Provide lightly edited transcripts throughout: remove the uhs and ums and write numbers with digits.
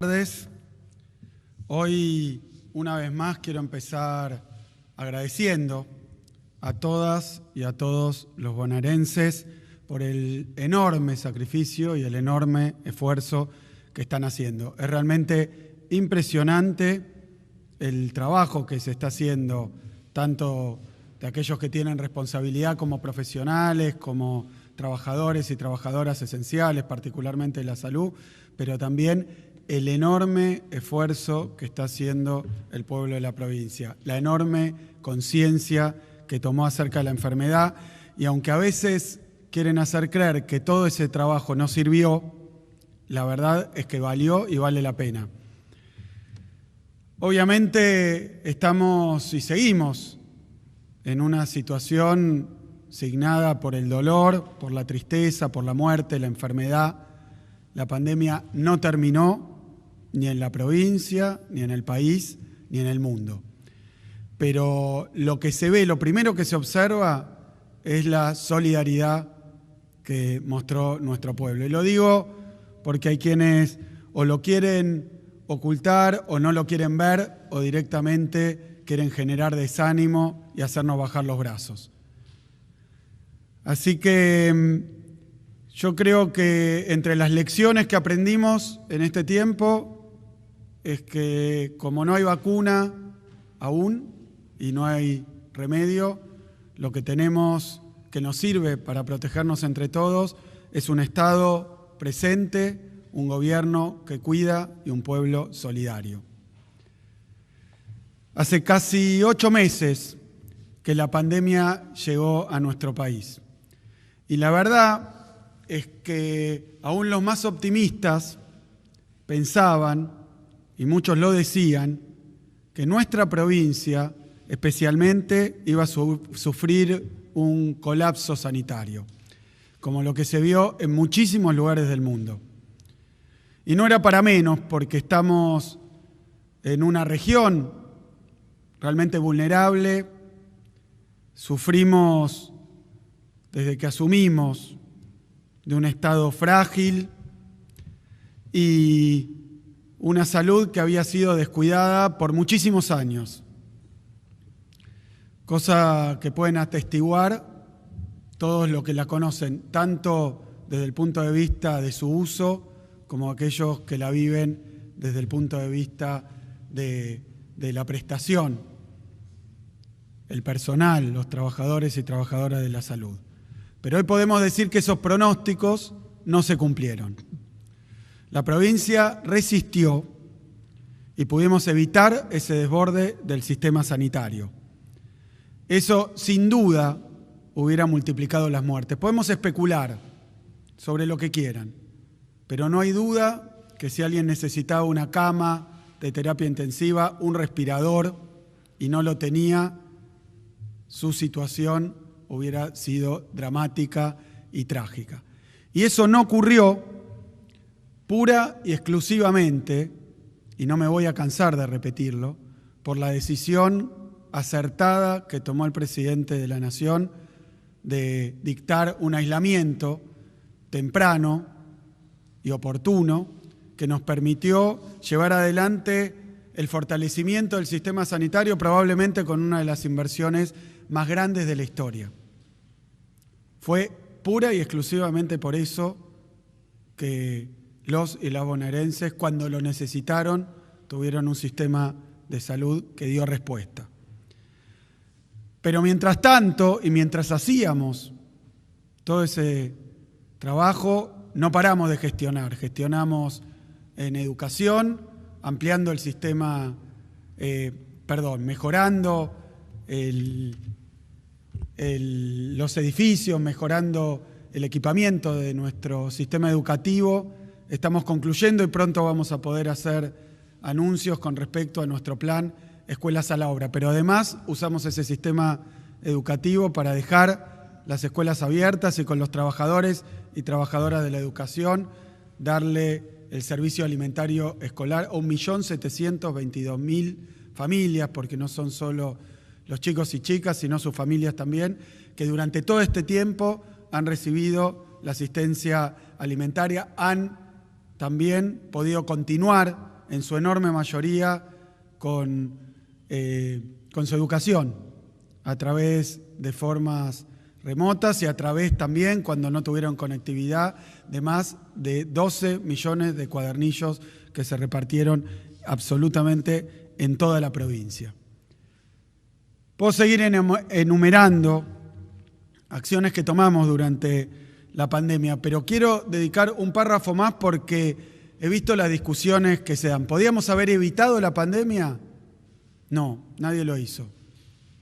tardes. Hoy, una vez más, quiero empezar agradeciendo a todas y a todos los bonaerenses por el enorme sacrificio y el enorme esfuerzo que están haciendo. Es realmente impresionante el trabajo que se está haciendo, tanto de aquellos que tienen responsabilidad como profesionales, como trabajadores y trabajadoras esenciales, particularmente de la salud, pero también el enorme esfuerzo que está haciendo el pueblo de la provincia, la enorme conciencia que tomó acerca de la enfermedad, y aunque a veces quieren hacer creer que todo ese trabajo no sirvió, la verdad es que valió y vale la pena. Obviamente estamos y seguimos en una situación signada por el dolor, por la tristeza, por la muerte, la enfermedad. La pandemia no terminó ni en la provincia, ni en el país, ni en el mundo. Pero lo que se ve, lo primero que se observa es la solidaridad que mostró nuestro pueblo. Y lo digo porque hay quienes o lo quieren ocultar o no lo quieren ver o directamente quieren generar desánimo y hacernos bajar los brazos. Así que yo creo que entre las lecciones que aprendimos en este tiempo es que como no hay vacuna aún y no hay remedio, lo que tenemos que nos sirve para protegernos entre todos es un Estado presente, un gobierno que cuida y un pueblo solidario. Hace casi 8 meses que la pandemia llegó a nuestro país. Y la verdad es que aún los más optimistas pensaban, y muchos lo decían, que nuestra provincia especialmente iba a sufrir un colapso sanitario, como lo que se vio en muchísimos lugares del mundo. Y no era para menos, porque estamos en una región realmente vulnerable, sufrimos desde que asumimos de un estado frágil y una salud que había sido descuidada por muchísimos años, cosa que pueden atestiguar todos los que la conocen, tanto desde el punto de vista de su uso como aquellos que la viven desde el punto de vista de la prestación, el personal, los trabajadores y trabajadoras de la salud. Pero hoy podemos decir que esos pronósticos no se cumplieron. La provincia resistió y pudimos evitar ese desborde del sistema sanitario. Eso, sin duda, hubiera multiplicado las muertes. Podemos especular sobre lo que quieran, pero no hay duda que si alguien necesitaba una cama de terapia intensiva, un respirador, y no lo tenía, su situación hubiera sido dramática y trágica. Y eso no ocurrió pura y exclusivamente, y no me voy a cansar de repetirlo, por la decisión acertada que tomó el presidente de la Nación de dictar un aislamiento temprano y oportuno que nos permitió llevar adelante el fortalecimiento del sistema sanitario, probablemente con una de las inversiones más grandes de la historia. Fue pura y exclusivamente por eso que los y las bonaerenses, cuando lo necesitaron, tuvieron un sistema de salud que dio respuesta. Pero mientras tanto, y mientras hacíamos todo ese trabajo, no paramos de gestionar. Gestionamos en educación, ampliando el sistema, mejorando los edificios, mejorando el equipamiento de nuestro sistema educativo. Estamos concluyendo y pronto vamos a poder hacer anuncios con respecto a nuestro plan Escuelas a la Obra. Pero además usamos ese sistema educativo para dejar las escuelas abiertas y con los trabajadores y trabajadoras de la educación darle el servicio alimentario escolar a 1.722.000 familias, porque no son solo los chicos y chicas, sino sus familias también, que durante todo este tiempo han recibido la asistencia alimentaria, han también podido continuar en su enorme mayoría con su educación, a través de formas remotas y a través también, cuando no tuvieron conectividad, de más de 12 millones de cuadernillos que se repartieron absolutamente en toda la provincia. Puedo seguir enumerando acciones que tomamos durante la pandemia, pero quiero dedicar un párrafo más porque he visto las discusiones que se dan. ¿Podíamos haber evitado la pandemia? No, nadie lo hizo,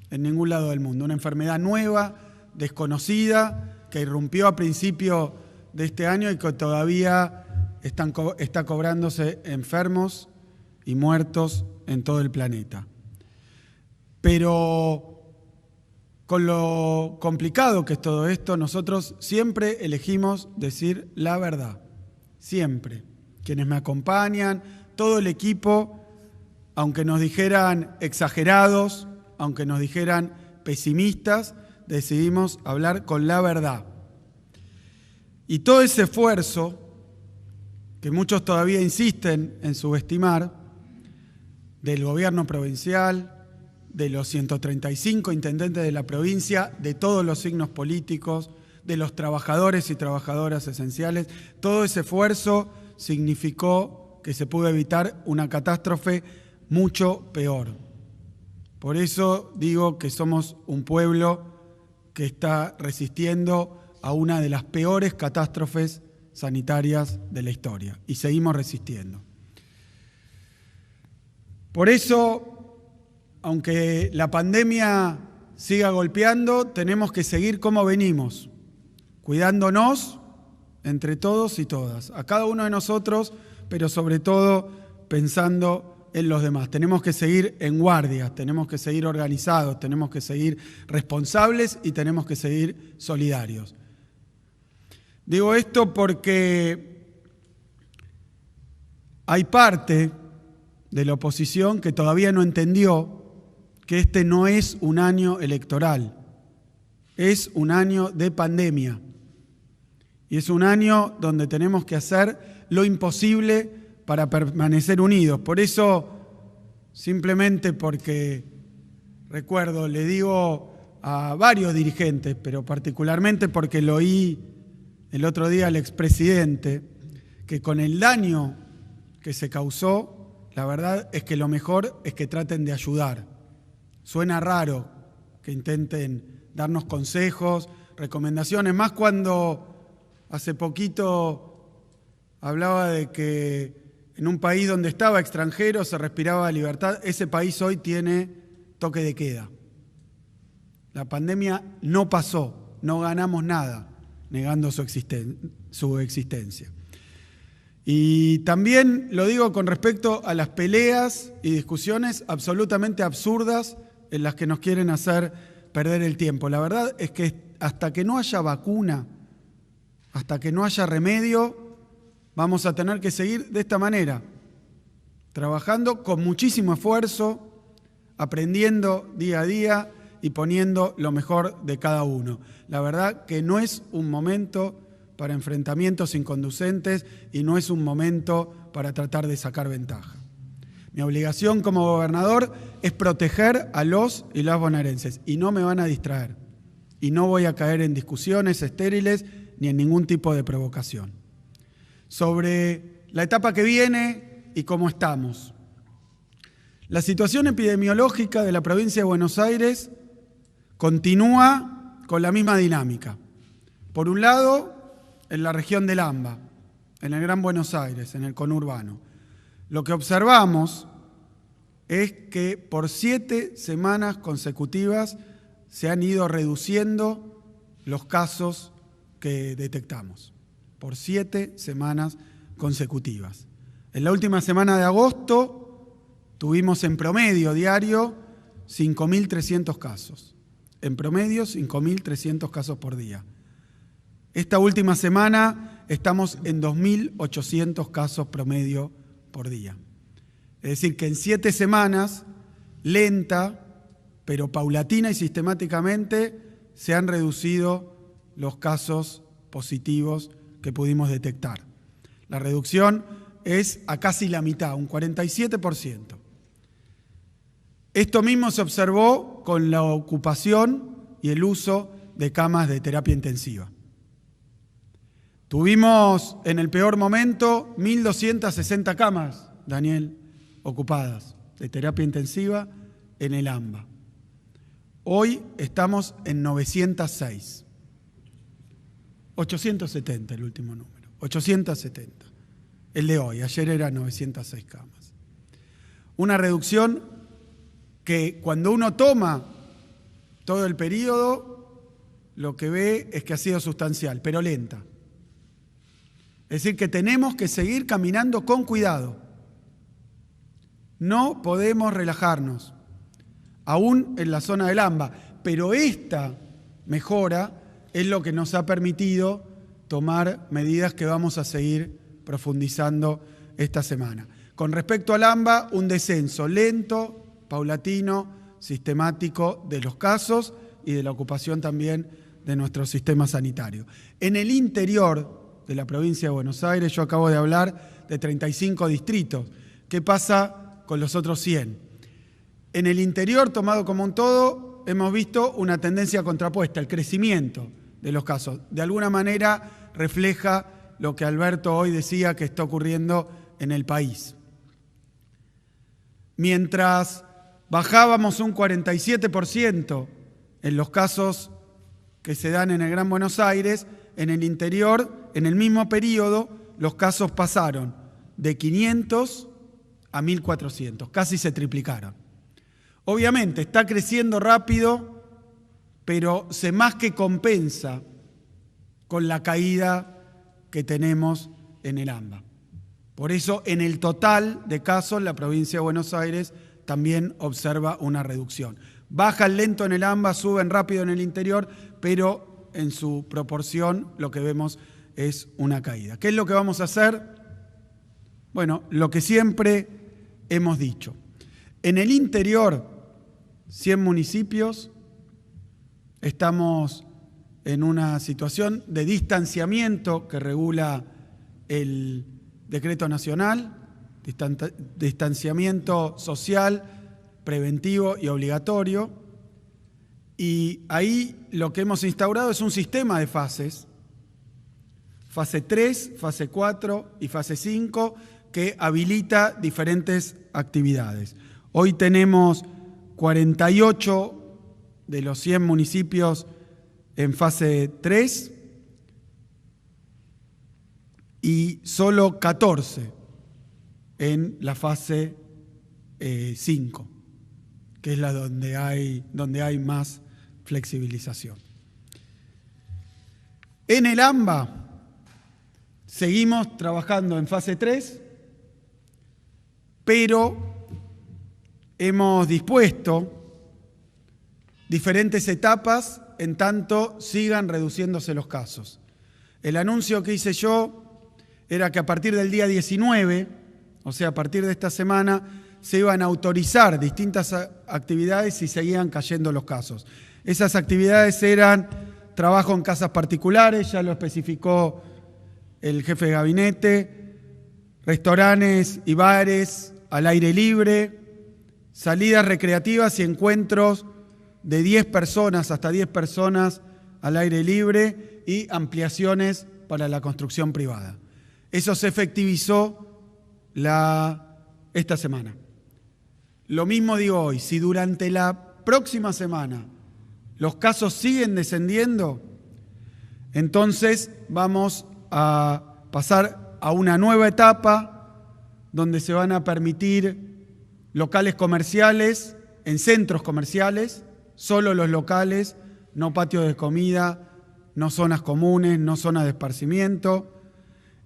en ningún lado del mundo. Una enfermedad nueva, desconocida, que irrumpió a principio de este año y que todavía está cobrándose enfermos y muertos en todo el planeta. Pero con lo complicado que es todo esto, nosotros siempre elegimos decir la verdad. Siempre. Quienes me acompañan, todo el equipo, aunque nos dijeran exagerados, aunque nos dijeran pesimistas, decidimos hablar con la verdad. Y todo ese esfuerzo, que muchos todavía insisten en subestimar, del gobierno provincial, de los 135 intendentes de la provincia, de todos los signos políticos, de los trabajadores y trabajadoras esenciales, todo ese esfuerzo significó que se pudo evitar una catástrofe mucho peor. Por eso digo que somos un pueblo que está resistiendo a una de las peores catástrofes sanitarias de la historia y seguimos resistiendo. Por eso, aunque la pandemia siga golpeando, tenemos que seguir como venimos, cuidándonos entre todos y todas, a cada uno de nosotros, pero sobre todo pensando en los demás. Tenemos que seguir en guardia, tenemos que seguir organizados, tenemos que seguir responsables y tenemos que seguir solidarios. Digo esto porque hay parte de la oposición que todavía no entendió que este no es un año electoral, es un año de pandemia. Y es un año donde tenemos que hacer lo imposible para permanecer unidos. Por eso, simplemente porque, recuerdo, le digo a varios dirigentes, pero particularmente porque lo oí el otro día al expresidente, que con el daño que se causó, la verdad es que lo mejor es que traten de ayudar. Suena raro que intenten darnos consejos, recomendaciones, más cuando hace poquito hablaba de que en un país donde estaba extranjero se respiraba libertad. Ese país hoy tiene toque de queda. La pandemia no pasó, no ganamos nada negando su existencia. Y también lo digo con respecto a las peleas y discusiones absolutamente absurdas en las que nos quieren hacer perder el tiempo. La verdad es que hasta que no haya vacuna, hasta que no haya remedio, vamos a tener que seguir de esta manera, trabajando con muchísimo esfuerzo, aprendiendo día a día y poniendo lo mejor de cada uno. La verdad que no es un momento para enfrentamientos inconducentes y no es un momento para tratar de sacar ventaja. Mi obligación como gobernador es proteger a los y las bonaerenses y no me van a distraer. Y no voy a caer en discusiones estériles ni en ningún tipo de provocación. Sobre la etapa que viene y cómo estamos. La situación epidemiológica de la provincia de Buenos Aires continúa con la misma dinámica. Por un lado, en la región del AMBA, en el Gran Buenos Aires, en el conurbano. Lo que observamos es que por 7 semanas consecutivas se han ido reduciendo los casos que detectamos. Por 7 semanas consecutivas. En la última semana de agosto tuvimos en promedio diario 5.300 casos. En promedio 5.300 casos por día. Esta última semana estamos en 2.800 casos promedio por día. Es decir, que en 7 semanas, lenta, pero paulatina y sistemáticamente, se han reducido los casos positivos que pudimos detectar. La reducción es a casi la mitad, un 47%. Esto mismo se observó con la ocupación y el uso de camas de terapia intensiva. Tuvimos en el peor momento 1.260 camas, Daniel, ocupadas de terapia intensiva en el AMBA. Hoy estamos en 906. 870 el último número, 870. El de hoy, ayer era 906 camas. Una reducción que cuando uno toma todo el periodo, lo que ve es que ha sido sustancial, pero lenta. Es decir, que tenemos que seguir caminando con cuidado. No podemos relajarnos, aún en la zona del AMBA, pero esta mejora es lo que nos ha permitido tomar medidas que vamos a seguir profundizando esta semana. Con respecto al AMBA, un descenso lento, paulatino, sistemático de los casos y de la ocupación también de nuestro sistema sanitario. En el interior de la provincia de Buenos Aires, yo acabo de hablar de 35 distritos. ¿Qué pasa con los otros 100? En el interior, tomado como un todo, hemos visto una tendencia contrapuesta, el crecimiento de los casos. De alguna manera refleja lo que Alberto hoy decía que está ocurriendo en el país. Mientras bajábamos un 47% en los casos que se dan en el Gran Buenos Aires, en el interior, en el mismo periodo, los casos pasaron de 500 a 1.400, casi se triplicaron. Obviamente está creciendo rápido, pero se más que compensa con la caída que tenemos en el AMBA. Por eso, en el total de casos, la provincia de Buenos Aires también observa una reducción. Bajan lento en el AMBA, suben rápido en el interior, pero en su proporción lo que vemos es una caída. ¿Qué es lo que vamos a hacer? Bueno, lo que siempre hemos dicho. En el interior, 100 municipios, estamos en una situación de distanciamiento que regula el decreto nacional, distanciamiento social, preventivo y obligatorio. Y ahí lo que hemos instaurado es un sistema de fases, fase 3, fase 4 y fase 5, que habilita diferentes actividades. Hoy tenemos 48 de los 100 municipios en fase 3 y solo 14 en la fase 5, que es la donde hay más flexibilización. En el AMBA seguimos trabajando en fase 3, pero hemos dispuesto diferentes etapas en tanto sigan reduciéndose los casos. El anuncio que hice yo era que a partir del día 19, o sea, a partir de esta semana, se iban a autorizar distintas actividades si seguían cayendo los casos. Esas actividades eran trabajo en casas particulares, ya lo especificó el jefe de gabinete, restaurantes y bares al aire libre, salidas recreativas y encuentros de 10 personas hasta 10 personas al aire libre y ampliaciones para la construcción privada. Eso se efectivizó esta semana. Lo mismo digo hoy, si durante la próxima semana los casos siguen descendiendo, entonces vamos a pasar a una nueva etapa donde se van a permitir locales comerciales en centros comerciales, solo los locales, no patios de comida, no zonas comunes, no zonas de esparcimiento,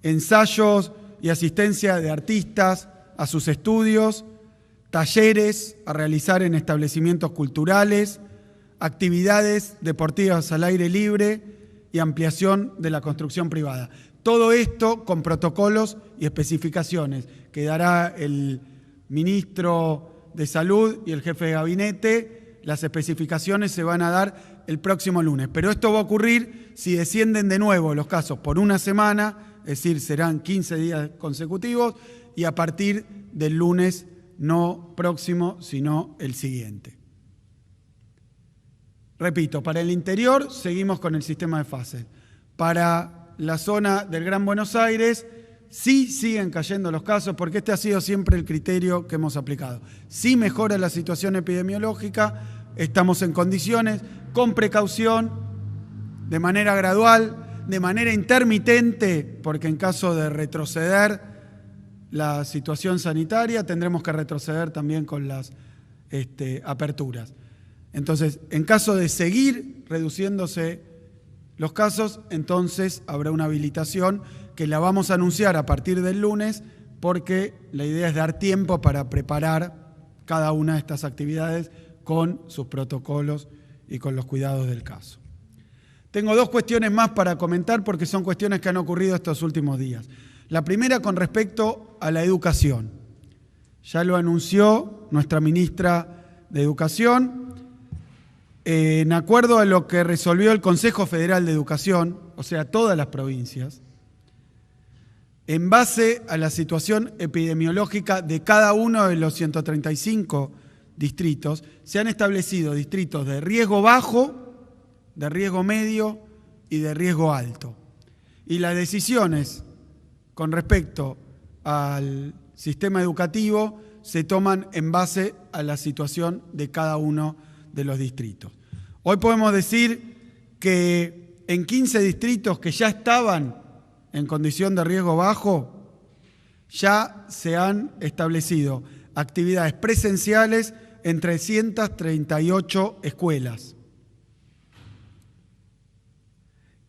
ensayos y asistencia de artistas a sus estudios, talleres a realizar en establecimientos culturales, actividades deportivas al aire libre y ampliación de la construcción privada. Todo esto con protocolos y especificaciones que dará el ministro de Salud y el jefe de gabinete. Las especificaciones se van a dar el próximo lunes. Pero esto va a ocurrir si descienden de nuevo los casos por una semana, es decir, serán 15 días consecutivos y a partir del lunes no próximo, sino el siguiente. Repito, para el interior seguimos con el sistema de fases. Para la zona del Gran Buenos Aires sí siguen cayendo los casos, porque este ha sido siempre el criterio que hemos aplicado. Si mejora la situación epidemiológica, estamos en condiciones, con precaución, de manera gradual, de manera intermitente, porque en caso de retroceder la situación sanitaria, tendremos que retroceder también con las aperturas. Entonces, en caso de seguir reduciéndose los casos, entonces habrá una habilitación que la vamos a anunciar a partir del lunes, porque la idea es dar tiempo para preparar cada una de estas actividades con sus protocolos y con los cuidados del caso. Tengo dos cuestiones más para comentar porque son cuestiones que han ocurrido estos últimos días. La primera con respecto a la educación. Ya lo anunció nuestra ministra de Educación. En acuerdo a lo que resolvió el Consejo Federal de Educación, o sea, todas las provincias, en base a la situación epidemiológica de cada uno de los 135 distritos, se han establecido distritos de riesgo bajo, de riesgo medio y de riesgo alto. Y las decisiones con respecto al sistema educativo se toman en base a la situación de cada uno de los distritos. Hoy podemos decir que en 15 distritos que ya estaban en condición de riesgo bajo, ya se han establecido actividades presenciales en 338 escuelas.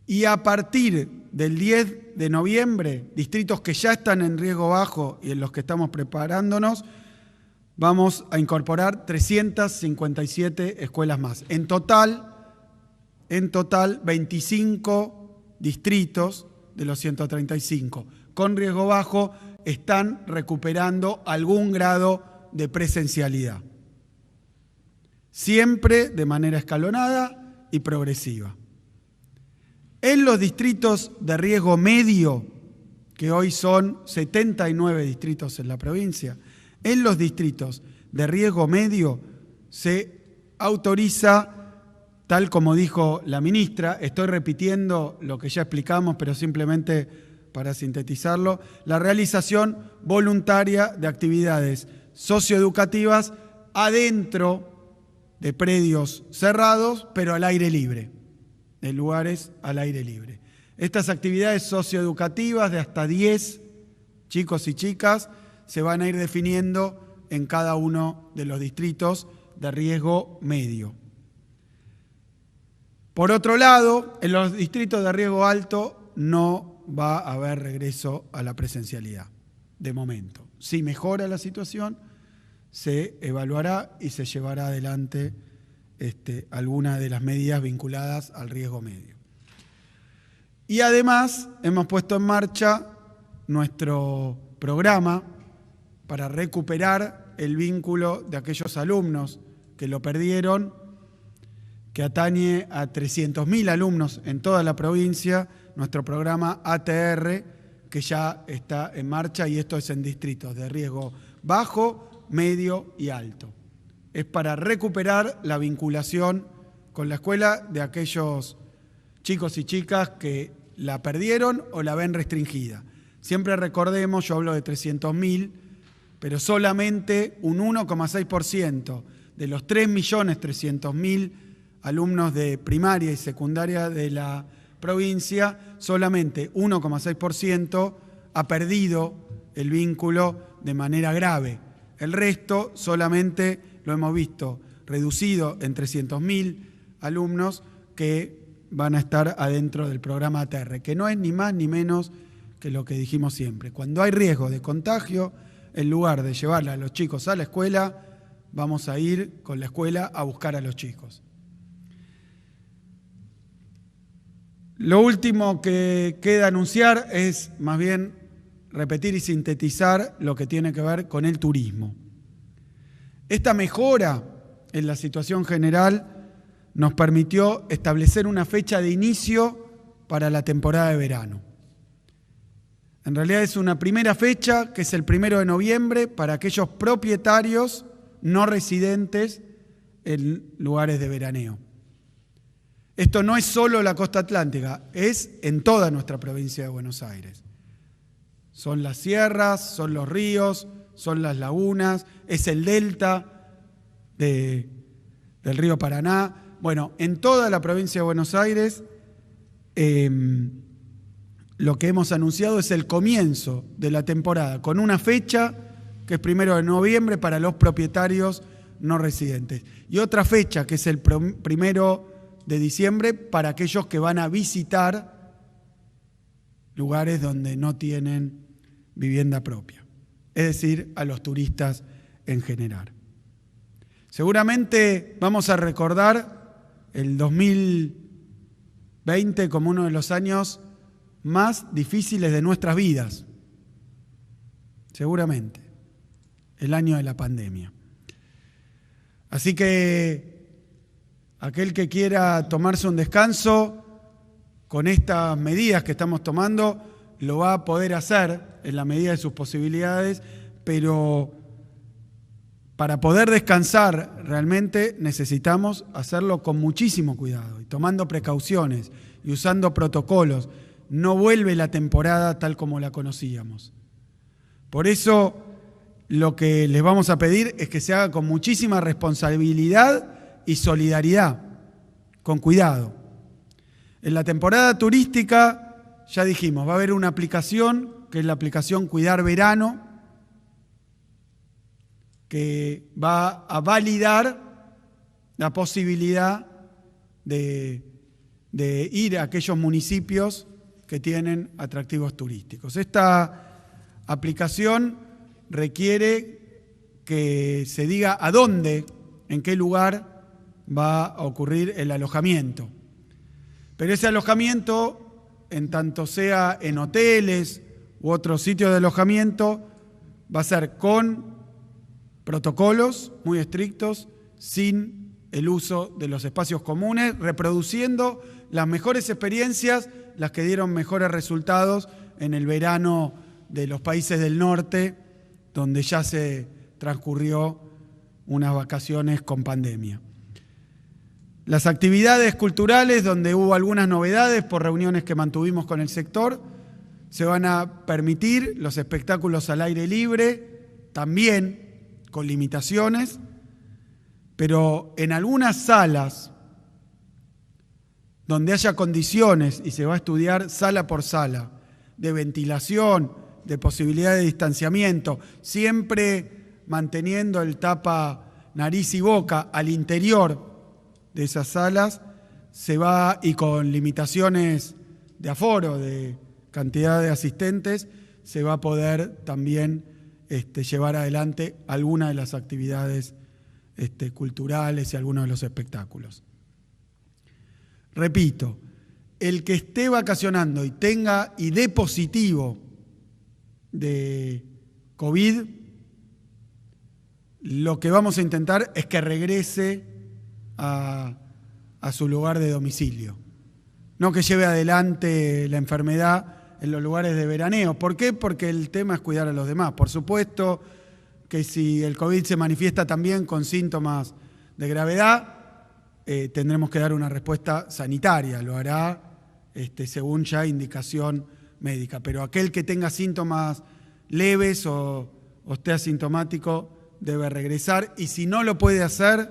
Y a partir del 10 de noviembre, distritos que ya están en riesgo bajo y en los que estamos preparándonos, vamos a incorporar 357 escuelas más. En total, 25 distritos de los 135 con riesgo bajo están recuperando algún grado de presencialidad. Siempre de manera escalonada y progresiva. En los distritos de riesgo medio, que hoy son 79 distritos en la provincia, en los distritos de riesgo medio se autoriza, tal como dijo la ministra, estoy repitiendo lo que ya explicamos, pero simplemente para sintetizarlo, la realización voluntaria de actividades socioeducativas adentro de predios cerrados, pero al aire libre, de lugares al aire libre. Estas actividades socioeducativas de hasta 10 chicos y chicas se van a ir definiendo en cada uno de los distritos de riesgo medio. Por otro lado, en los distritos de riesgo alto no va a haber regreso a la presencialidad, de momento. Si mejora la situación, se evaluará y se llevará adelante alguna de las medidas vinculadas al riesgo medio. Y además hemos puesto en marcha nuestro programa para recuperar el vínculo de aquellos alumnos que lo perdieron, que atañe a 300.000 alumnos en toda la provincia, nuestro programa ATR, que ya está en marcha, y esto es en distritos de riesgo bajo, medio y alto. Es para recuperar la vinculación con la escuela de aquellos chicos y chicas que la perdieron o la ven restringida. Siempre recordemos, yo hablo de 300.000, pero solamente un 1,6% de los 3.300.000 alumnos de primaria y secundaria de la provincia, solamente 1,6% ha perdido el vínculo de manera grave. El resto solamente lo hemos visto reducido en 300.000 alumnos que van a estar adentro del programa ATR, que no es ni más ni menos que lo que dijimos siempre. Cuando hay riesgo de contagio, en lugar de llevarle a los chicos a la escuela, vamos a ir con la escuela a buscar a los chicos. Lo último que queda anunciar es más bien repetir y sintetizar lo que tiene que ver con el turismo. Esta mejora en la situación general nos permitió establecer una fecha de inicio para la temporada de verano. En realidad es una primera fecha, que es el 1 de noviembre, para aquellos propietarios no residentes en lugares de veraneo. Esto no es solo la costa atlántica, es en toda nuestra provincia de Buenos Aires. Son las sierras, son los ríos, son las lagunas, es el delta del río Paraná. Bueno, en toda la provincia de Buenos Aires lo que hemos anunciado es el comienzo de la temporada, con una fecha que es 1 de noviembre para los propietarios no residentes. Y otra fecha que es el 1 de diciembre para aquellos que van a visitar lugares donde no tienen vivienda propia, es decir, a los turistas en general. Seguramente vamos a recordar el 2020 como uno de los años más difíciles de nuestras vidas, seguramente, el año de la pandemia. Así que aquel que quiera tomarse un descanso con estas medidas que estamos tomando, lo va a poder hacer en la medida de sus posibilidades, pero para poder descansar realmente necesitamos hacerlo con muchísimo cuidado y tomando precauciones y usando protocolos. No vuelve la temporada tal como la conocíamos. Por eso lo que les vamos a pedir es que se haga con muchísima responsabilidad y solidaridad, con cuidado. En la temporada turística, ya dijimos, va a haber una aplicación, que es la aplicación Cuidar Verano, que va a validar la posibilidad de ir a aquellos municipios que tienen atractivos turísticos. Esta aplicación requiere que se diga a dónde, en qué lugar va a ocurrir el alojamiento. Pero ese alojamiento, en tanto sea en hoteles u otros sitios de alojamiento, va a ser con protocolos muy estrictos, sin el uso de los espacios comunes, reproduciendo las mejores experiencias, las que dieron mejores resultados en el verano de los países del norte, donde ya se transcurrió unas vacaciones con pandemia. Las actividades culturales, donde hubo algunas novedades por reuniones que mantuvimos con el sector, se van a permitir los espectáculos al aire libre, también con limitaciones, pero en algunas salas donde haya condiciones, y se va a estudiar sala por sala, de ventilación, de posibilidad de distanciamiento, siempre manteniendo el tapa nariz y boca al interior de esas salas, se va, y con limitaciones de aforo, de cantidad de asistentes, se va a poder también llevar adelante algunas de las actividades culturales y algunos de los espectáculos. Repito, el que esté vacacionando y dé positivo de COVID, lo que vamos a intentar es que regrese a su lugar de domicilio. No que lleve adelante la enfermedad en los lugares de veraneo. ¿Por qué? Porque el tema es cuidar a los demás. Por supuesto que si el COVID se manifiesta también con síntomas de gravedad, tendremos que dar una respuesta sanitaria. Lo hará según ya indicación médica. Pero aquel que tenga síntomas leves o esté asintomático debe regresar. Y si no lo puede hacer,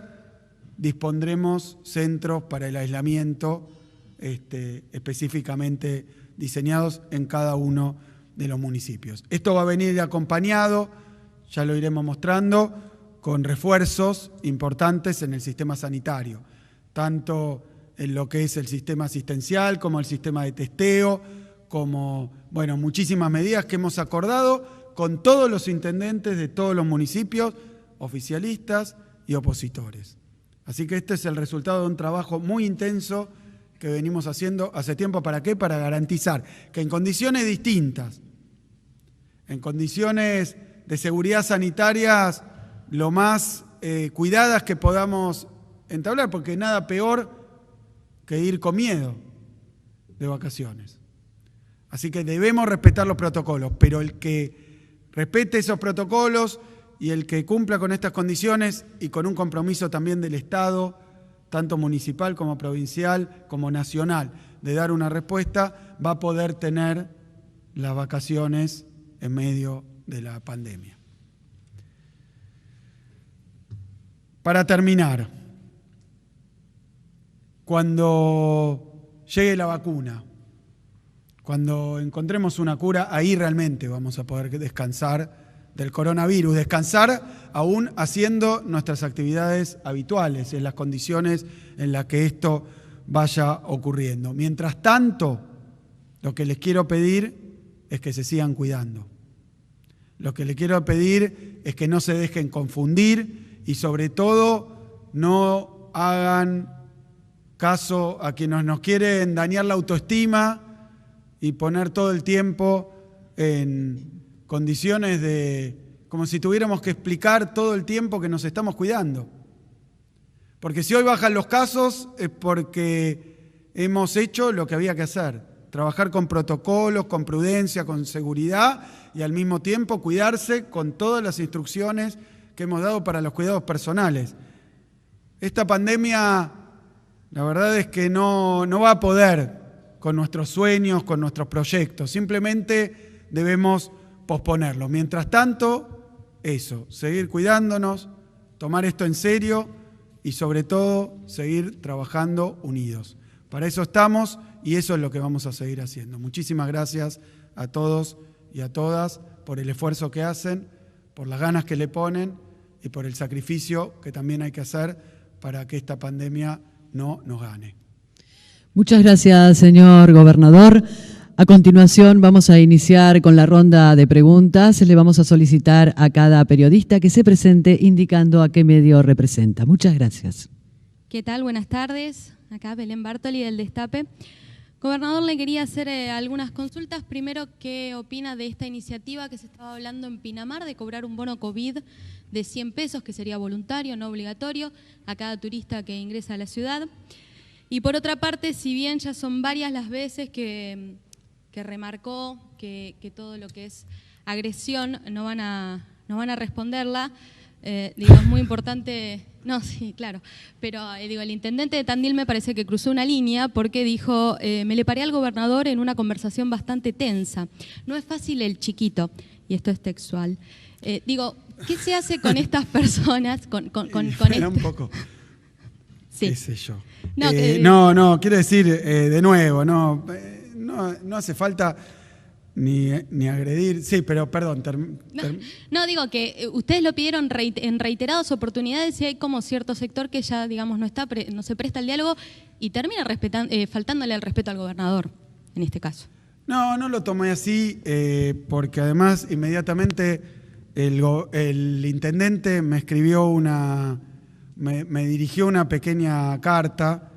dispondremos centros para el aislamiento específicamente diseñados en cada uno de los municipios. Esto va a venir acompañado, ya lo iremos mostrando, con refuerzos importantes en el sistema sanitario, tanto en lo que es el sistema asistencial como el sistema de testeo, como, bueno, muchísimas medidas que hemos acordado con todos los intendentes de todos los municipios, oficialistas y opositores. Así que este es el resultado de un trabajo muy intenso que venimos haciendo hace tiempo. ¿Para qué? Para garantizar que en condiciones distintas, en condiciones de seguridad sanitarias lo más cuidadas que podamos entablar, porque nada peor que ir con miedo de vacaciones. Así que debemos respetar los protocolos, pero el que respete esos protocolos y el que cumpla con estas condiciones y con un compromiso también del Estado, tanto municipal como provincial como nacional, de dar una respuesta, va a poder tener las vacaciones en medio de la pandemia. Para terminar, cuando llegue la vacuna, cuando encontremos una cura, ahí realmente vamos a poder descansar del coronavirus, descansar aún haciendo nuestras actividades habituales, en las condiciones en las que esto vaya ocurriendo. Mientras tanto, lo que les quiero pedir es que se sigan cuidando. Lo que les quiero pedir es que no se dejen confundir y sobre todo no hagan caso a quienes nos quieren dañar la autoestima y poner todo el tiempo en condiciones de como si tuviéramos que explicar todo el tiempo que nos estamos cuidando. Porque si hoy bajan los casos es porque hemos hecho lo que había que hacer, trabajar con protocolos, con prudencia, con seguridad y al mismo tiempo cuidarse con todas las instrucciones que hemos dado para los cuidados personales. Esta pandemia, la verdad es que no va a poder con nuestros sueños, con nuestros proyectos, simplemente debemos posponerlo. Mientras tanto, eso, seguir cuidándonos, tomar esto en serio y sobre todo seguir trabajando unidos. Para eso estamos y eso es lo que vamos a seguir haciendo. Muchísimas gracias a todos y a todas por el esfuerzo que hacen, por las ganas que le ponen y por el sacrificio que también hay que hacer para que esta pandemia no nos gane. Muchas gracias, señor gobernador. A continuación vamos a iniciar con la ronda de preguntas. Le vamos a solicitar a cada periodista que se presente indicando a qué medio representa. Muchas gracias. ¿Qué tal? Buenas tardes. Acá Belén Bartoli del Destape. Gobernador, le quería hacer algunas consultas. Primero, ¿qué opina de esta iniciativa que se estaba hablando en Pinamar de cobrar un bono COVID de 100 pesos, que sería voluntario, no obligatorio, a cada turista que ingresa a la ciudad? Y por otra parte, si bien ya son varias las veces que remarcó que todo lo que es agresión no van a responderla, digo, es muy importante, no, sí, claro, pero digo, el intendente de Tandil me parece que cruzó una línea porque dijo, me le paré al gobernador en una conversación bastante tensa, no es fácil el chiquito, y esto es textual. Digo, ¿qué se hace con estas personas, con Espera un poco. Sí. ¿Qué sé yo? No, quiero decir, de nuevo, no hace falta ni agredir. Sí, pero perdón. No, digo que ustedes lo pidieron en reiteradas oportunidades y hay como cierto sector que ya, digamos, no se presta al diálogo y termina faltándole el respeto al gobernador, en este caso. No lo tomé así, porque además inmediatamente el intendente me escribió me dirigió una pequeña carta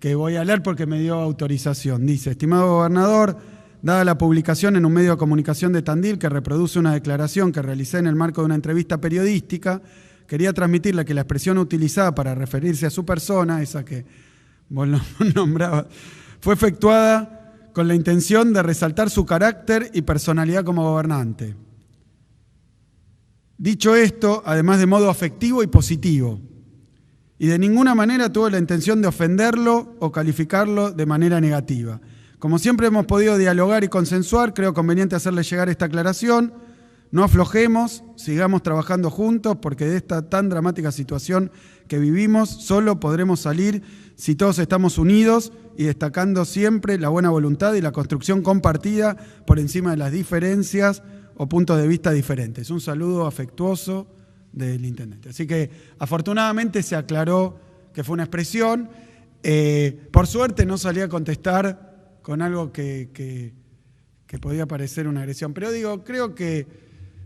que voy a leer porque me dio autorización. Dice, estimado gobernador, dada la publicación en un medio de comunicación de Tandil que reproduce una declaración que realicé en el marco de una entrevista periodística, quería transmitirle que la expresión utilizada para referirse a su persona, esa que vos nombrabas, fue efectuada con la intención de resaltar su carácter y personalidad como gobernante. Dicho esto, además de modo afectivo y positivo, y de ninguna manera tuve la intención de ofenderlo o calificarlo de manera negativa. Como siempre hemos podido dialogar y consensuar, creo conveniente hacerle llegar esta aclaración. No aflojemos, sigamos trabajando juntos, porque de esta tan dramática situación que vivimos solo podremos salir si todos estamos unidos y destacando siempre la buena voluntad y la construcción compartida por encima de las diferencias o puntos de vista diferentes. Un saludo afectuoso del intendente. Así que afortunadamente se aclaró que fue una expresión. Por suerte no salí a contestar con algo que podía parecer una agresión. Pero digo, creo que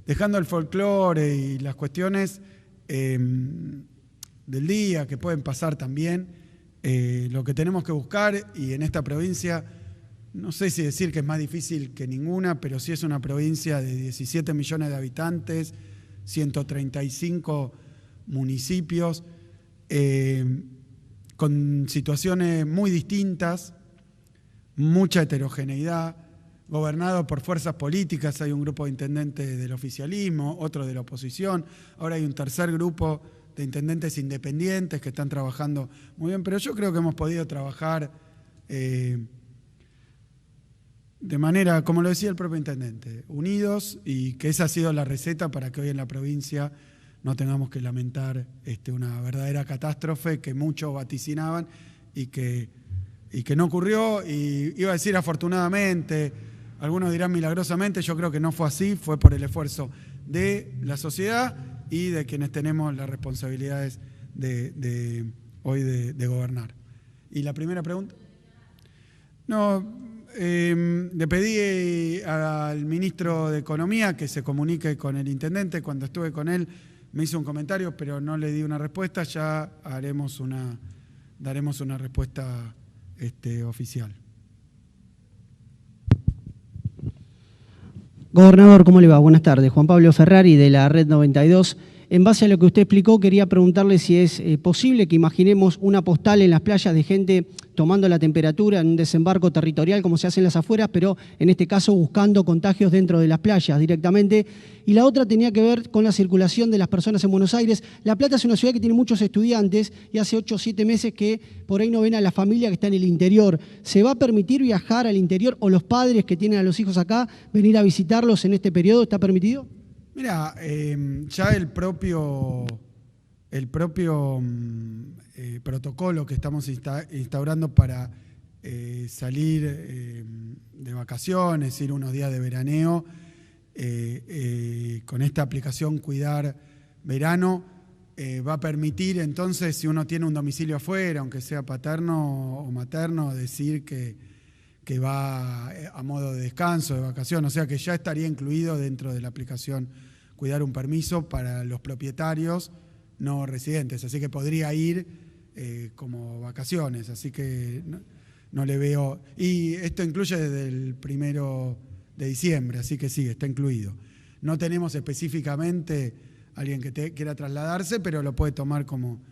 dejando el folclore y las cuestiones del día que pueden pasar también, lo que tenemos que buscar, y en esta provincia, no sé si decir que es más difícil que ninguna, pero sí es una provincia de 17 millones de habitantes, 135 municipios, con situaciones muy distintas, mucha heterogeneidad, gobernado por fuerzas políticas. Hay un grupo de intendentes del oficialismo, otro de la oposición. Ahora hay un tercer grupo de intendentes independientes que están trabajando muy bien. Pero yo creo que hemos podido trabajar de manera, como lo decía el propio intendente, unidos, y que esa ha sido la receta para que hoy en la provincia no tengamos que lamentar una verdadera catástrofe que muchos vaticinaban y que no ocurrió. Y iba a decir afortunadamente, algunos dirán milagrosamente, yo creo que no fue así, fue por el esfuerzo de la sociedad y de quienes tenemos las responsabilidades hoy de gobernar. ¿Y la primera pregunta? No, le pedí al ministro de Economía que se comunique con el intendente. Cuando estuve con él me hizo un comentario, pero no le di una respuesta. Ya daremos una respuesta oficial. Gobernador, ¿cómo le va? Buenas tardes. Juan Pablo Ferrari, de la Red 92. En base a lo que usted explicó, quería preguntarle si es posible que imaginemos una postal en las playas de gente tomando la temperatura en un desembarco territorial como se hace en las afueras, pero en este caso buscando contagios dentro de las playas directamente. Y la otra tenía que ver con la circulación de las personas en Buenos Aires. La Plata es una ciudad que tiene muchos estudiantes y hace 8 o 7 meses que por ahí no ven a la familia que está en el interior. ¿Se va a permitir viajar al interior o los padres que tienen a los hijos acá venir a visitarlos en este periodo? ¿Está permitido? Mira, ya el propio protocolo que estamos instaurando para salir de vacaciones, ir unos días de veraneo, con esta aplicación Cuidar Verano, va a permitir entonces, si uno tiene un domicilio afuera, aunque sea paterno o materno, decir que va a modo de descanso, de vacación, o sea que ya estaría incluido dentro de la aplicación Cuidar un Permiso para los propietarios no residentes, así que podría ir como vacaciones, así que no le veo. Y esto incluye desde el 1 de diciembre, así que sí, está incluido. No tenemos específicamente a alguien que quiera trasladarse, pero lo puede tomar como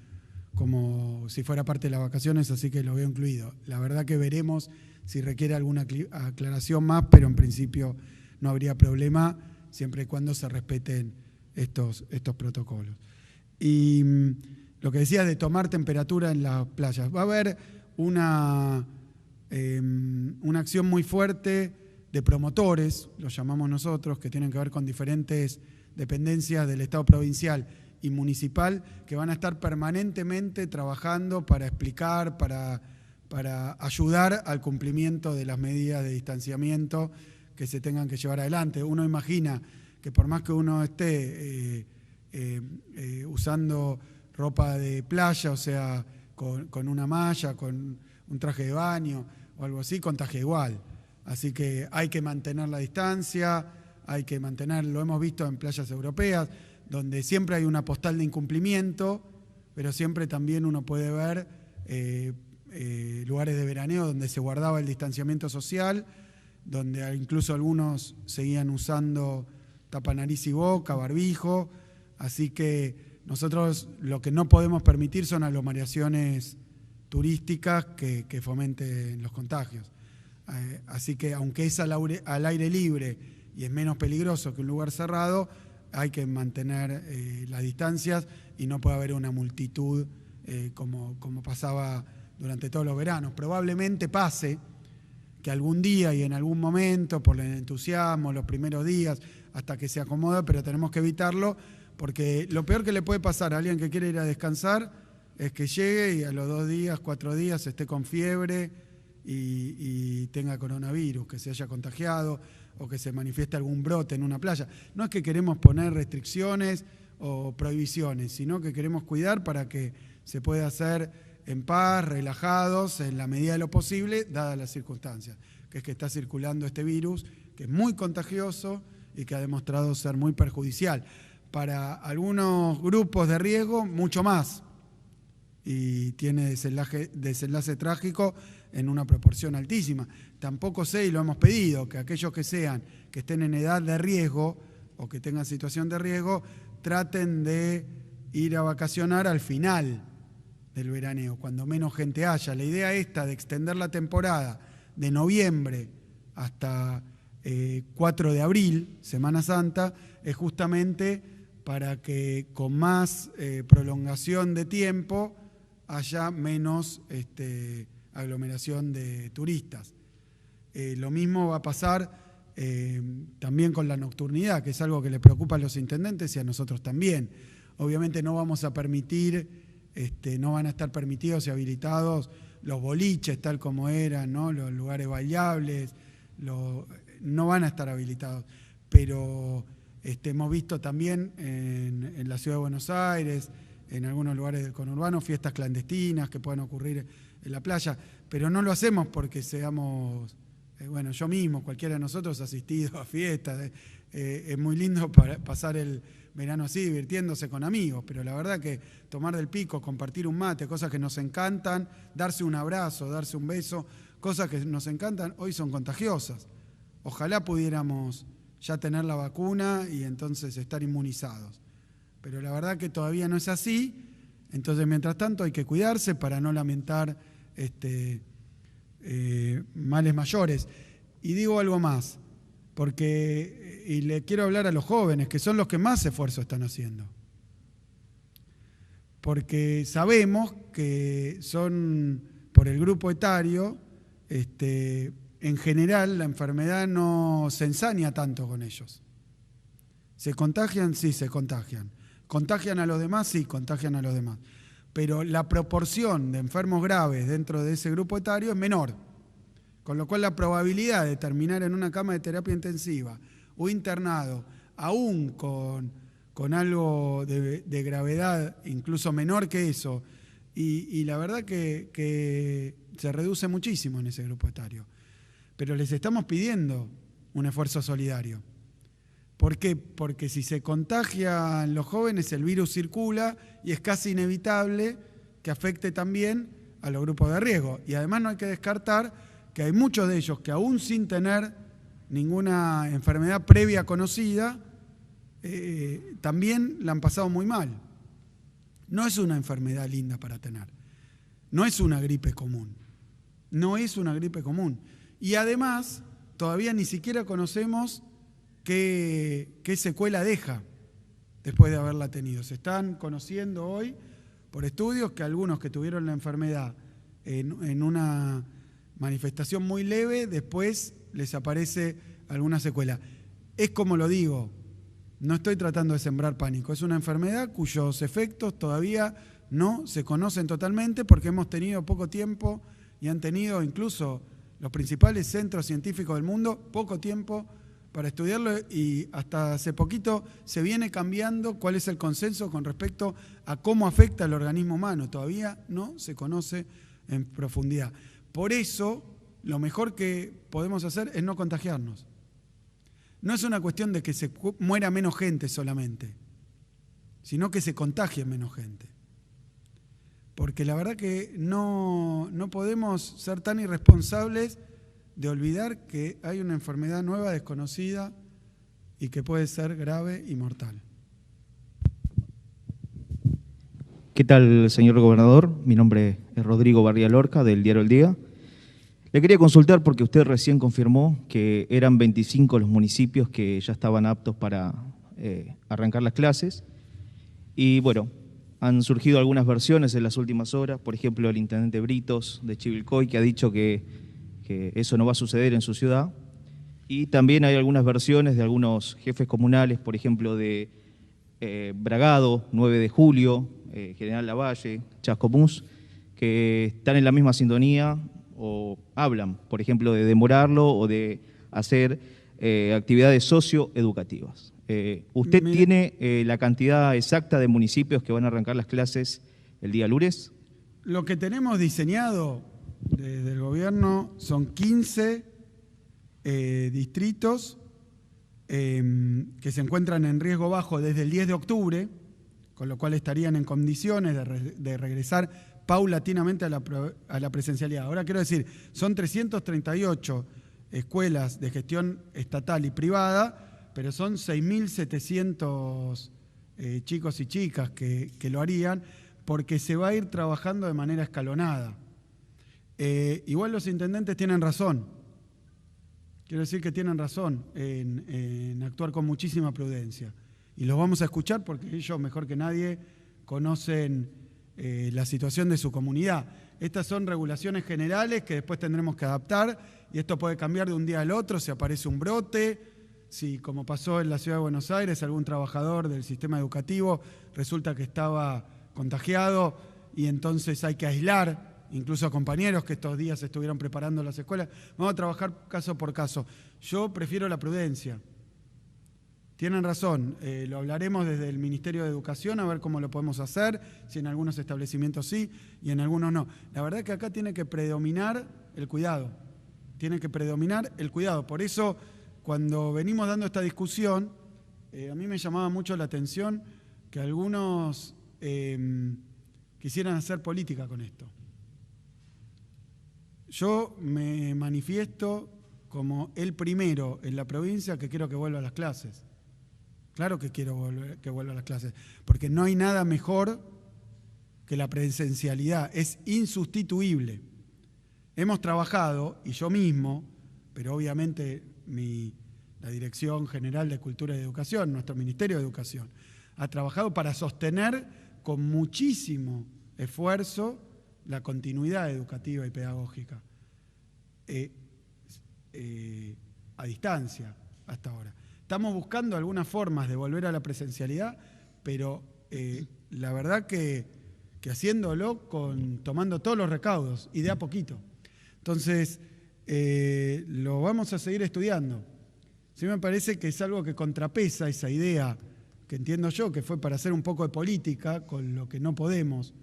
si fuera parte de las vacaciones, así que lo veo incluido. La verdad que veremos si requiere alguna aclaración más, pero en principio no habría problema siempre y cuando se respeten estos protocolos. Y lo que decía de tomar temperatura en las playas, va a haber una acción muy fuerte de promotores, lo llamamos nosotros, que tienen que ver con diferentes dependencias del Estado provincial y municipal, que van a estar permanentemente trabajando para explicar, para ayudar al cumplimiento de las medidas de distanciamiento que se tengan que llevar adelante. Uno imagina que por más que uno esté usando ropa de playa, o sea, con una malla, con un traje de baño o algo así, contagia igual. Así que hay que mantener la distancia, lo hemos visto en playas europeas, donde siempre hay una postal de incumplimiento, pero siempre también uno puede ver lugares de veraneo donde se guardaba el distanciamiento social, donde incluso algunos seguían usando tapa nariz y boca, barbijo, así que nosotros lo que no podemos permitir son aglomeraciones turísticas que fomenten los contagios. Así que aunque es al aire libre y es menos peligroso que un lugar cerrado, hay que mantener las distancias y no puede haber una multitud como pasaba durante todos los veranos. Probablemente pase que algún día y en algún momento, por el entusiasmo, los primeros días, hasta que se acomoda, pero tenemos que evitarlo, porque lo peor que le puede pasar a alguien que quiere ir a descansar es que llegue y a los 2 días, 4 días esté con fiebre y tenga coronavirus, que se haya contagiado o que se manifieste algún brote en una playa. No es que queremos poner restricciones o prohibiciones, sino que queremos cuidar para que se pueda hacer en paz, relajados, en la medida de lo posible, dadas las circunstancias, que es que está circulando este virus, que es muy contagioso y que ha demostrado ser muy perjudicial. Para algunos grupos de riesgo, mucho más, y tiene desenlace trágico en una proporción altísima. Tampoco sé, y lo hemos pedido, que aquellos que estén en edad de riesgo o que tengan situación de riesgo, traten de ir a vacacionar al final del veraneo, cuando menos gente haya. La idea esta de extender la temporada de noviembre hasta 4 de abril, Semana Santa, es justamente para que con más prolongación de tiempo haya menos aglomeración de turistas. Lo mismo va a pasar también con la nocturnidad, que es algo que le preocupa a los intendentes y a nosotros también. Obviamente no vamos a permitir, no van a estar permitidos y habilitados los boliches tal como eran, ¿no? Los lugares bailables, no van a estar habilitados. Pero hemos visto también en la Ciudad de Buenos Aires, en algunos lugares del conurbano, fiestas clandestinas que pueden ocurrir en la playa, pero no lo hacemos porque seamos... bueno, yo mismo, cualquiera de nosotros ha asistido a fiestas, es muy lindo para pasar el verano así, divirtiéndose con amigos, pero la verdad que tomar del pico, compartir un mate, cosas que nos encantan, darse un abrazo, darse un beso, cosas que nos encantan, hoy son contagiosas. Ojalá pudiéramos ya tener la vacuna y entonces estar inmunizados, pero la verdad que todavía no es así, entonces mientras tanto hay que cuidarse para no lamentar males mayores. Y digo algo más, porque y le quiero hablar a los jóvenes, que son los que más esfuerzo están haciendo. Porque sabemos que son, por el grupo etario, en general la enfermedad no se ensaña tanto con ellos. ¿Se contagian? Sí, se contagian. ¿Contagian a los demás? Sí, contagian a los demás. Pero la proporción de enfermos graves dentro de ese grupo etario es menor. Con lo cual la probabilidad de terminar en una cama de terapia intensiva o internado, aún con algo de gravedad incluso menor que eso, y la verdad que se reduce muchísimo en ese grupo etario. Pero les estamos pidiendo un esfuerzo solidario. ¿Por qué? Porque si se contagian los jóvenes, el virus circula y es casi inevitable que afecte también a los grupos de riesgo. Y además no hay que descartar que hay muchos de ellos que aún sin tener ninguna enfermedad previa conocida, también la han pasado muy mal. No es una enfermedad linda para tener. No es una gripe común. No es una gripe común. Y además, todavía ni siquiera conocemos qué secuela deja después de haberla tenido. Se están conociendo hoy por estudios que algunos que tuvieron la enfermedad en una manifestación muy leve, después les aparece alguna secuela. Es como lo digo, no estoy tratando de sembrar pánico, es una enfermedad cuyos efectos todavía no se conocen totalmente porque hemos tenido poco tiempo y han tenido incluso los principales centros científicos del mundo poco tiempo para estudiarlo y hasta hace poquito se viene cambiando cuál es el consenso con respecto a cómo afecta al organismo humano. Todavía no se conoce en profundidad. Por eso, lo mejor que podemos hacer es no contagiarnos. No es una cuestión de que se muera menos gente solamente, sino que se contagie menos gente. Porque la verdad que no podemos ser tan irresponsables de olvidar que hay una enfermedad nueva, desconocida, y que puede ser grave y mortal. ¿Qué tal, señor gobernador? Mi nombre es Rodrigo Barría Lorca, del diario El Día. Le quería consultar porque usted recién confirmó que eran 25 los municipios que ya estaban aptos para arrancar las clases. Y bueno, han surgido algunas versiones en las últimas horas, por ejemplo, el intendente Britos de Chivilcoy, que ha dicho que eso no va a suceder en su ciudad. Y también hay algunas versiones de algunos jefes comunales, por ejemplo, de Bragado, 9 de Julio, General Lavalle, Chascomús, que están en la misma sintonía o hablan, por ejemplo, de demorarlo o de hacer actividades socioeducativas. ¿Usted tiene la cantidad exacta de municipios que van a arrancar las clases el día lunes? Lo que tenemos diseñado desde el gobierno son 15 distritos que se encuentran en riesgo bajo desde el 10 de octubre, con lo cual estarían en condiciones de regresar paulatinamente a la presencialidad. Ahora quiero decir, son 338 escuelas de gestión estatal y privada, pero son 6.700 chicos y chicas que lo harían, porque se va a ir trabajando de manera escalonada. Igual los intendentes tienen razón, quiero decir que tienen razón en actuar con muchísima prudencia. Y los vamos a escuchar porque ellos, mejor que nadie, conocen la situación de su comunidad. Estas son regulaciones generales que después tendremos que adaptar y esto puede cambiar de un día al otro si aparece un brote, si, como pasó en la Ciudad de Buenos Aires, algún trabajador del sistema educativo resulta que estaba contagiado y entonces hay que aislar incluso a compañeros que estos días estuvieron preparando las escuelas. Vamos a trabajar caso por caso. Yo prefiero la prudencia. Tienen razón, lo hablaremos desde el Ministerio de Educación a ver cómo lo podemos hacer, si en algunos establecimientos sí y en algunos no. La verdad es que acá tiene que predominar el cuidado, tiene que predominar el cuidado. Por eso, cuando venimos dando esta discusión, a mí me llamaba mucho la atención que algunos quisieran hacer política con esto. Yo me manifiesto como el primero en la provincia que quiero que vuelva a las clases. Claro que quiero que vuelva a las clases, porque no hay nada mejor que la presencialidad, es insustituible. Hemos trabajado, y yo mismo, pero obviamente la Dirección General de Cultura y Educación, nuestro Ministerio de Educación, ha trabajado para sostener con muchísimo esfuerzo la continuidad educativa y pedagógica a distancia hasta ahora. Estamos buscando algunas formas de volver a la presencialidad, pero la verdad que haciéndolo tomando todos los recaudos y de a poquito. Entonces, lo vamos a seguir estudiando. Sí me parece que es algo que contrapesa esa idea que entiendo yo, que fue para hacer un poco de política, con lo que no podemos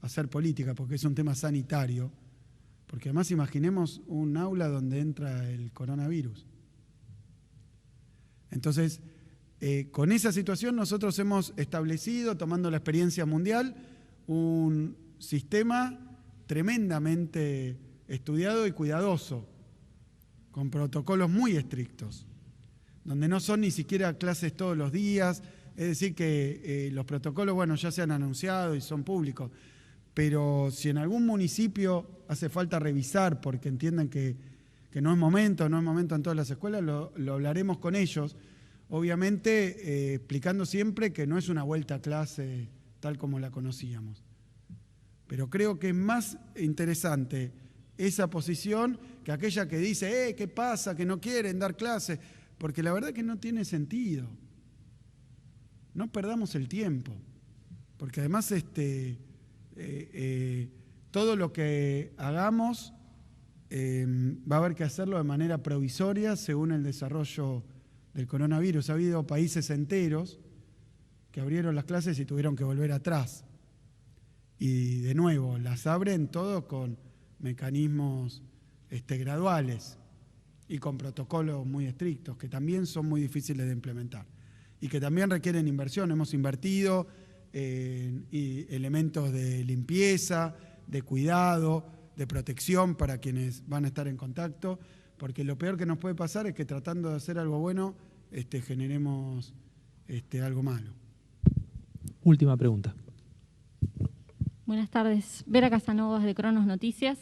hacer política, porque es un tema sanitario. Porque además imaginemos un aula donde entra el coronavirus. Entonces, con esa situación nosotros hemos establecido, tomando la experiencia mundial, un sistema tremendamente estudiado y cuidadoso, con protocolos muy estrictos, donde no son ni siquiera clases todos los días, es decir que los protocolos, bueno, ya se han anunciado y son públicos, pero si en algún municipio hace falta revisar porque entienden que no es momento en todas las escuelas, lo hablaremos con ellos, obviamente explicando siempre que no es una vuelta a clase tal como la conocíamos. Pero creo que es más interesante esa posición que aquella que dice, ¿qué pasa? Que no quieren dar clases, porque la verdad que no tiene sentido. No perdamos el tiempo, porque además todo lo que hagamos va a haber que hacerlo de manera provisoria según el desarrollo del coronavirus. Ha habido países enteros que abrieron las clases y tuvieron que volver atrás. Y de nuevo, las abren todo con mecanismos graduales y con protocolos muy estrictos, que también son muy difíciles de implementar y que también requieren inversión. Hemos invertido en elementos de limpieza, de cuidado, de protección para quienes van a estar en contacto, porque lo peor que nos puede pasar es que tratando de hacer algo bueno, generemos algo malo. Última pregunta. Buenas tardes. Vera Casanovas de Cronos Noticias.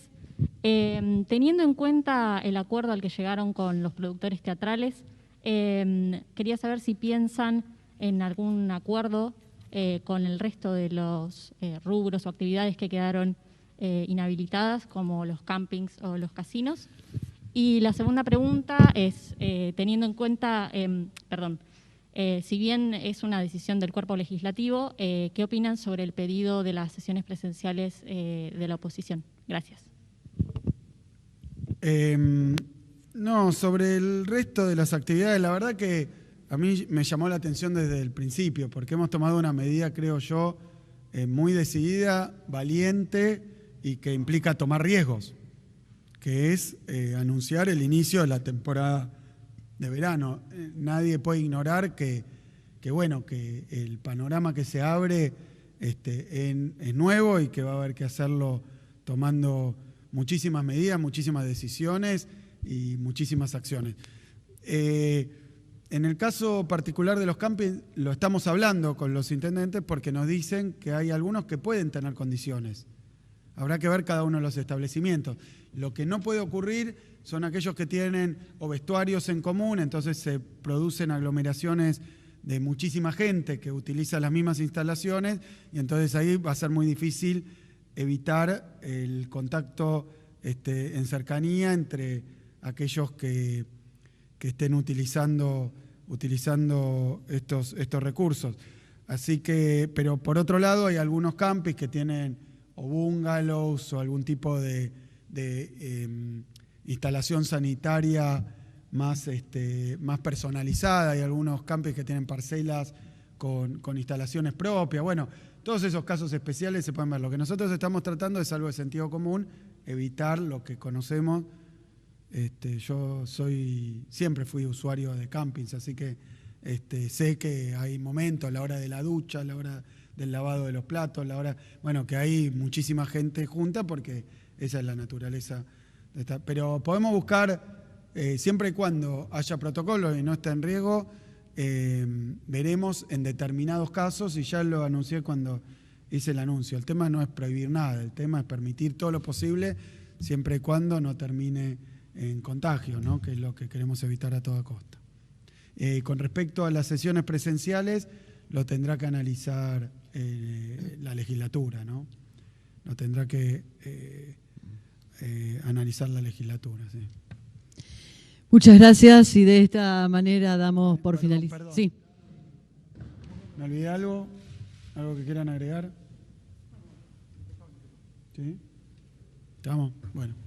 Teniendo en cuenta el acuerdo al que llegaron con los productores teatrales, quería saber si piensan en algún acuerdo con el resto de los rubros o actividades que quedaron inhabilitadas, como los campings o los casinos. Y la segunda pregunta es, teniendo en cuenta, si bien es una decisión del cuerpo legislativo, ¿qué opinan sobre el pedido de las sesiones presenciales de la oposición? Gracias. No, sobre el resto de las actividades, la verdad que a mí me llamó la atención desde el principio, porque hemos tomado una medida, creo yo, muy decidida, valiente y que implica tomar riesgos, que es anunciar el inicio de la temporada de verano. Nadie puede ignorar que el panorama que se abre es nuevo y que va a haber que hacerlo tomando muchísimas medidas, muchísimas decisiones y muchísimas acciones. En el caso particular de los campings, lo estamos hablando con los intendentes porque nos dicen que hay algunos que pueden tener condiciones. habrá que ver cada uno de los establecimientos. Lo que no puede ocurrir son aquellos que tienen o vestuarios en común, entonces se producen aglomeraciones de muchísima gente que utiliza las mismas instalaciones y entonces ahí va a ser muy difícil evitar el contacto en cercanía entre aquellos que estén utilizando estos recursos. Así que, pero por otro lado hay algunos campings que tienen o bungalows o algún tipo de instalación sanitaria más personalizada, hay algunos campings que tienen parcelas con instalaciones propias. Bueno, todos esos casos especiales se pueden ver. Lo que nosotros estamos tratando es algo de sentido común, evitar lo que conocemos. Yo siempre fui usuario de campings, así que sé que hay momentos, la hora de la ducha, la hora del lavado de los platos, que hay muchísima gente junta porque esa es la naturaleza. Pero podemos buscar, siempre y cuando haya protocolos y no esté en riesgo, veremos en determinados casos, y ya lo anuncié cuando hice el anuncio. El tema no es prohibir nada, el tema es permitir todo lo posible, siempre y cuando no termine en contagio, ¿no? Que es lo que queremos evitar a toda costa. Con respecto a las sesiones presenciales, lo tendrá que analizar la legislatura, ¿no? Lo tendrá que analizar la legislatura, sí. Muchas gracias y de esta manera damos por finalizado. Sí. ¿Me olvidé algo? ¿Algo que quieran agregar? ¿Sí? ¿Estamos? Bueno.